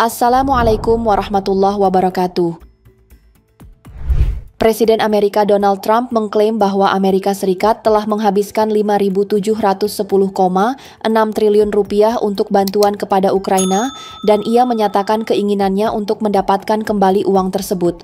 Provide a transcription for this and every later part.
Assalamualaikum warahmatullahi wabarakatuh. Presiden Amerika Donald Trump mengklaim bahwa Amerika Serikat telah menghabiskan 5.710,6 triliun rupiah untuk bantuan kepada Ukraina dan ia menyatakan keinginannya untuk mendapatkan kembali uang tersebut.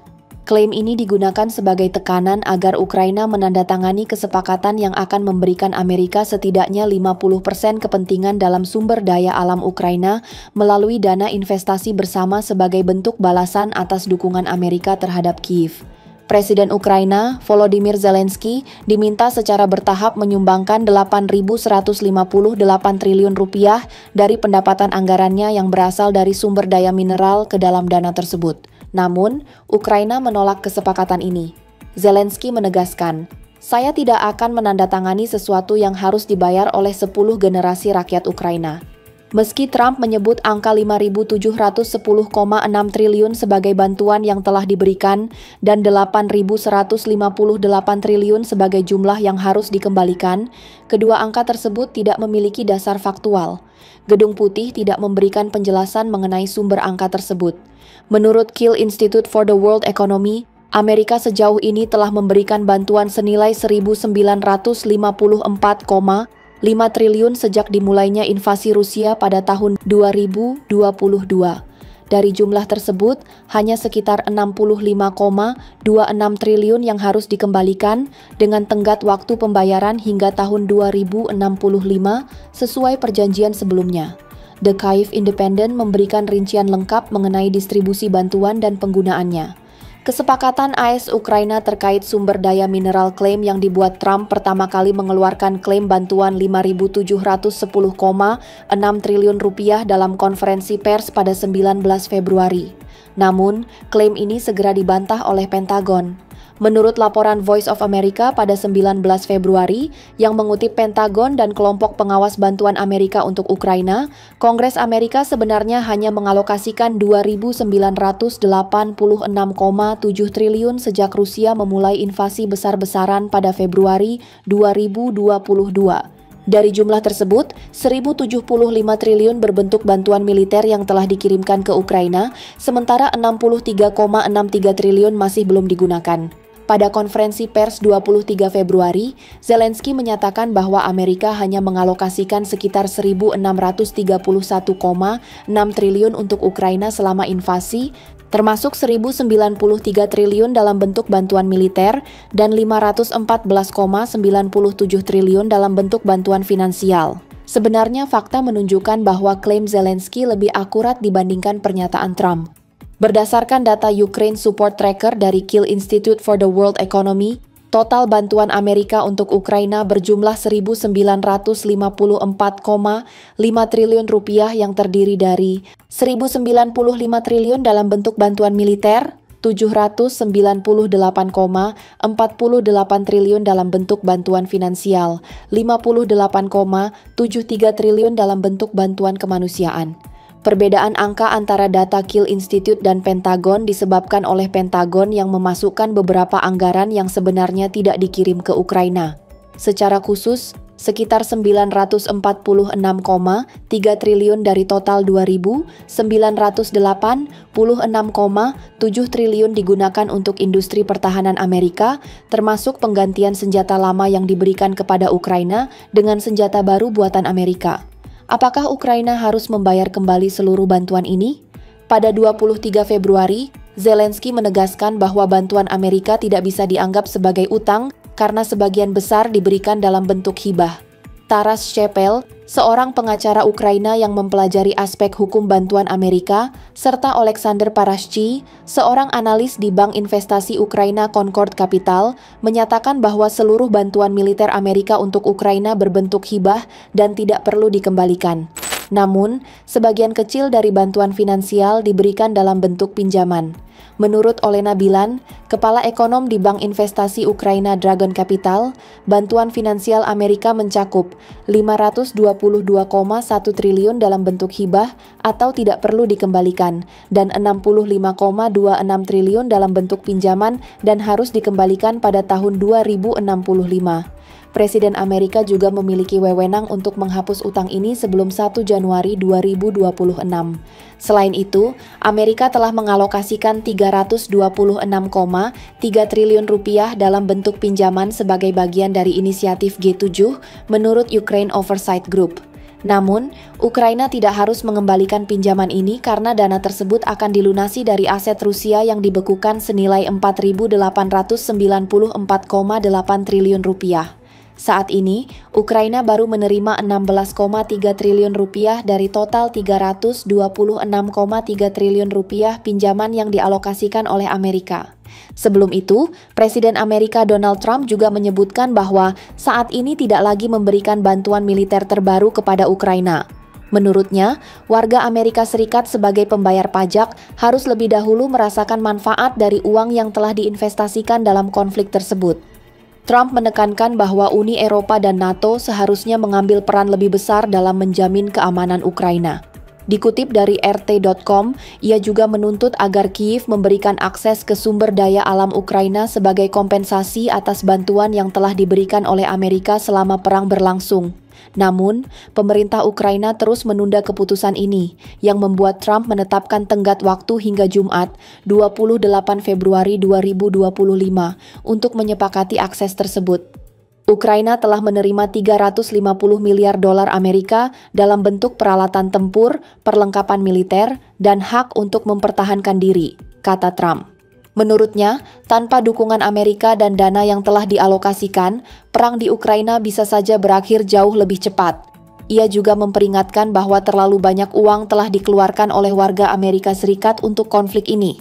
Klaim ini digunakan sebagai tekanan agar Ukraina menandatangani kesepakatan yang akan memberikan Amerika setidaknya 50% kepentingan dalam sumber daya alam Ukraina melalui dana investasi bersama sebagai bentuk balasan atas dukungan Amerika terhadap Kiev. Presiden Ukraina, Volodymyr Zelensky, diminta secara bertahap menyumbangkan 8.158 triliun rupiah dari pendapatan anggarannya yang berasal dari sumber daya mineral ke dalam dana tersebut. Namun, Ukraina menolak kesepakatan ini. Zelensky menegaskan, "Saya tidak akan menandatangani sesuatu yang harus dibayar oleh 10 generasi rakyat Ukraina." Meski Trump menyebut angka 5.710,6 triliun sebagai bantuan yang telah diberikan dan 8.158 triliun sebagai jumlah yang harus dikembalikan, kedua angka tersebut tidak memiliki dasar faktual. Gedung Putih tidak memberikan penjelasan mengenai sumber angka tersebut. Menurut Kiel Institute for the World Economy, Amerika sejauh ini telah memberikan bantuan senilai 1.954,5 triliun sejak dimulainya invasi Rusia pada tahun 2022. Dari jumlah tersebut, hanya sekitar 65,26 triliun yang harus dikembalikan dengan tenggat waktu pembayaran hingga tahun 2065 sesuai perjanjian sebelumnya. The Kyiv Independent memberikan rincian lengkap mengenai distribusi bantuan dan penggunaannya. Kesepakatan AS Ukraina terkait sumber daya mineral klaim yang dibuat Trump pertama kali mengeluarkan klaim bantuan 5.710,6 triliun rupiah dalam konferensi pers pada 19 Februari. Namun, klaim ini segera dibantah oleh Pentagon. Menurut laporan Voice of America pada 19 Februari yang mengutip Pentagon dan kelompok pengawas bantuan Amerika untuk Ukraina, Kongres Amerika sebenarnya hanya mengalokasikan 2.986,7 triliun sejak Rusia memulai invasi besar-besaran pada Februari 2022. Dari jumlah tersebut, 1.075 triliun berbentuk bantuan militer yang telah dikirimkan ke Ukraina, sementara 63,63 triliun masih belum digunakan. Pada konferensi pers 23 Februari, Zelensky menyatakan bahwa Amerika hanya mengalokasikan sekitar 1.631,6 triliun untuk Ukraina selama invasi, termasuk 1.093 triliun dalam bentuk bantuan militer dan 514,97 triliun dalam bentuk bantuan finansial. Sebenarnya fakta menunjukkan bahwa klaim Zelensky lebih akurat dibandingkan pernyataan Trump. Berdasarkan data Ukraine Support Tracker dari Kiel Institute for the World Economy, total bantuan Amerika untuk Ukraina berjumlah 1.954,5 triliun rupiah yang terdiri dari 1.095 triliun dalam bentuk bantuan militer, 798,48 triliun dalam bentuk bantuan finansial, 58,73 triliun dalam bentuk bantuan kemanusiaan. Perbedaan angka antara data Kiel Institute dan Pentagon disebabkan oleh Pentagon yang memasukkan beberapa anggaran yang sebenarnya tidak dikirim ke Ukraina. Secara khusus, sekitar 946,3 triliun dari total 2.986,7 triliun digunakan untuk industri pertahanan Amerika, termasuk penggantian senjata lama yang diberikan kepada Ukraina dengan senjata baru buatan Amerika. Apakah Ukraina harus membayar kembali seluruh bantuan ini? Pada 23 Februari, Zelensky menegaskan bahwa bantuan Amerika tidak bisa dianggap sebagai utang karena sebagian besar diberikan dalam bentuk hibah. Taras Shepel, seorang pengacara Ukraina yang mempelajari aspek hukum bantuan Amerika, serta Alexander Parashchi, seorang analis di Bank Investasi Ukraina Concord Capital, menyatakan bahwa seluruh bantuan militer Amerika untuk Ukraina berbentuk hibah dan tidak perlu dikembalikan. Namun, sebagian kecil dari bantuan finansial diberikan dalam bentuk pinjaman. Menurut Olena Bilan, kepala ekonom di Bank Investasi Ukraina Dragon Capital, bantuan finansial Amerika mencakup 522,1 triliun dalam bentuk hibah atau tidak perlu dikembalikan, dan 65,26 triliun dalam bentuk pinjaman dan harus dikembalikan pada tahun 2065. Presiden Amerika juga memiliki wewenang untuk menghapus utang ini sebelum 1 Januari 2026. Selain itu, Amerika telah mengalokasikan 326,3 triliun rupiah dalam bentuk pinjaman sebagai bagian dari inisiatif G7 menurut Ukraine Oversight Group. Namun, Ukraina tidak harus mengembalikan pinjaman ini karena dana tersebut akan dilunasi dari aset Rusia yang dibekukan senilai 4.894,8 triliun rupiah. Saat ini, Ukraina baru menerima 16,3 triliun rupiah dari total 326,3 triliun rupiah pinjaman yang dialokasikan oleh Amerika. Sebelum itu, Presiden Amerika Donald Trump juga menyebutkan bahwa saat ini tidak lagi memberikan bantuan militer terbaru kepada Ukraina. Menurutnya, warga Amerika Serikat sebagai pembayar pajak harus lebih dahulu merasakan manfaat dari uang yang telah diinvestasikan dalam konflik tersebut. Trump menekankan bahwa Uni Eropa dan NATO seharusnya mengambil peran lebih besar dalam menjamin keamanan Ukraina. Dikutip dari RT.com, ia juga menuntut agar Kyiv memberikan akses ke sumber daya alam Ukraina sebagai kompensasi atas bantuan yang telah diberikan oleh Amerika selama perang berlangsung. Namun, pemerintah Ukraina terus menunda keputusan ini, yang membuat Trump menetapkan tenggat waktu hingga Jumat, 28 Februari 2025, untuk menyepakati akses tersebut. Ukraina telah menerima 350 miliar dolar Amerika dalam bentuk peralatan tempur, perlengkapan militer, dan hak untuk mempertahankan diri, kata Trump. Menurutnya, tanpa dukungan Amerika dan dana yang telah dialokasikan, perang di Ukraina bisa saja berakhir jauh lebih cepat. Ia juga memperingatkan bahwa terlalu banyak uang telah dikeluarkan oleh warga Amerika Serikat untuk konflik ini.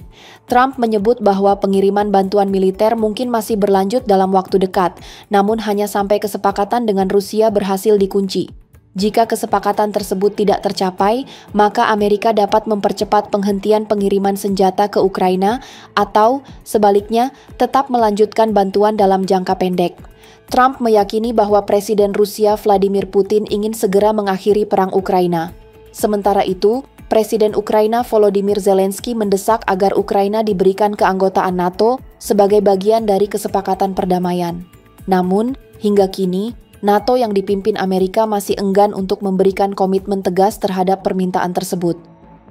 Trump menyebut bahwa pengiriman bantuan militer mungkin masih berlanjut dalam waktu dekat, namun hanya sampai kesepakatan dengan Rusia berhasil dikunci. Jika kesepakatan tersebut tidak tercapai, maka Amerika dapat mempercepat penghentian pengiriman senjata ke Ukraina atau, sebaliknya, tetap melanjutkan bantuan dalam jangka pendek. Trump meyakini bahwa Presiden Rusia Vladimir Putin ingin segera mengakhiri perang Ukraina. Sementara itu, Presiden Ukraina Volodymyr Zelensky mendesak agar Ukraina diberikan keanggotaan NATO sebagai bagian dari kesepakatan perdamaian. Namun, hingga kini, NATO yang dipimpin Amerika masih enggan untuk memberikan komitmen tegas terhadap permintaan tersebut.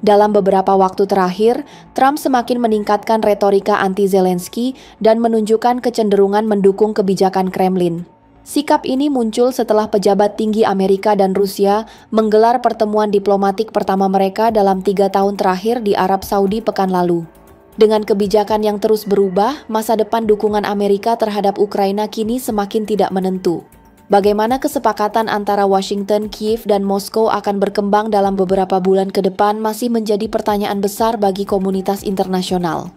Dalam beberapa waktu terakhir, Trump semakin meningkatkan retorika anti-Zelensky dan menunjukkan kecenderungan mendukung kebijakan Kremlin. Sikap ini muncul setelah pejabat tinggi Amerika dan Rusia menggelar pertemuan diplomatik pertama mereka dalam 3 tahun terakhir di Arab Saudi pekan lalu. Dengan kebijakan yang terus berubah, masa depan dukungan Amerika terhadap Ukraina kini semakin tidak menentu. Bagaimana kesepakatan antara Washington, Kyiv, dan Moskow akan berkembang dalam beberapa bulan ke depan masih menjadi pertanyaan besar bagi komunitas internasional.